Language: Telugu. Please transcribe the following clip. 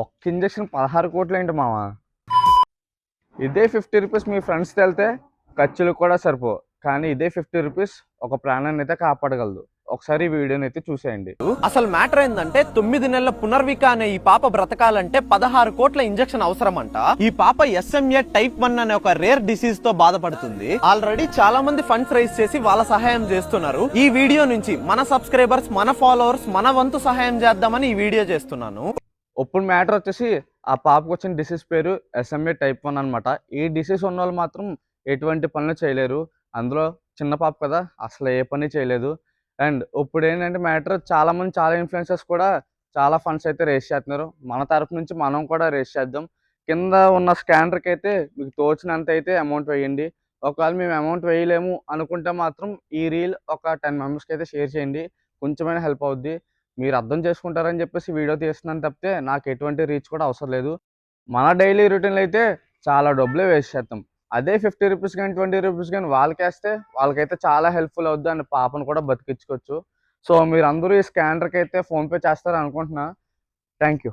ఒక్క ఇంజెక్షన్ 16 కోట్లు ఏంటి మామ? ఇదే 50 రూపీస్ మీ ఫ్రెండ్స్తో వెళ్తే ఖర్చులు కూడా సరిపో, కానీ ఇదే 50 రూపీస్ ఒక ప్రాణాన్ని అయితే కాపాడగలదు. ఒకసారి ఈ వీడియోని అయితే చూసేయండి. అసలు మ్యాటర్ ఏంటంటే 9 నెలల పునర్విక అనే ఈ పాప బ్రతకాలంటే 16 కోట్ల ఇంజెక్షన్ అవసరమంట. ఈ పాప SMA టైప్ 1 అనే ఒక రేర్ డిసీజ్ తో బాధపడుతుంది. ఆల్రెడీ చాలా మంది ఫండ్స్ రైజ్ చేసి వాళ్ళ సహాయం చేస్తున్నారు. ఈ వీడియో నుంచి మన సబ్స్క్రైబర్స్, మన ఫాలోవర్స్, మన వంతు సహాయం చేద్దామని ఈ వీడియో చేస్తున్నాను. ఇప్పుడు మ్యాటర్ వచ్చేసి ఆ పాపకు వచ్చిన డిసీజ్ పేరు SMA టైప్ 1 అనమాట. ఈ డిసీజ్ ఉన్న వాళ్ళు మాత్రం ఎటువంటి పనులు చేయలేరు. అందులో చిన్న పాప కదా, అసలు ఏ పని చేయలేదు. అండ్ ఇప్పుడు ఏంటంటే మ్యాటర్, చాలామంది చాలా ఇన్ఫ్లుయెన్సర్స్ కూడా చాలా ఫండ్స్ అయితే రేస్ చేస్తున్నారు. మన తరపు నుంచి మనం కూడా రేస్ చేద్దాం. కింద ఉన్న స్కానర్కి అయితే మీకు తోచినంత అయితే అమౌంట్ వేయండి. ఒకవేళ మేము అమౌంట్ వేయలేము అనుకుంటే మాత్రం ఈ రీల్ ఒక 10 మెంబర్స్కి అయితే షేర్ చేయండి. కొంచెమైనా హెల్ప్ అవుద్ది. మీరు అర్థం చేసుకుంటారని చెప్పేసి వీడియో తీస్తున్నాను తప్పితే నాకు ఎటువంటి రీచ్ కూడా అవసరం లేదు. మన డైలీ రొటీన్లో అయితే చాలా డబ్బులే వేస్ట్ చేస్తాం. అదే 50 రూపీస్ కానీ 20 రూపీస్ కానీ వాళ్ళకేస్తే వాళ్ళకైతే చాలా హెల్ప్ఫుల్ అవుద్ది. అండ్ పాపను కూడా బతికించుకోవచ్చు. సో మీరందరూ ఈ స్కానర్కి అయితే ఫోన్పే చేస్తారని అనుకుంటున్నా. Thank you.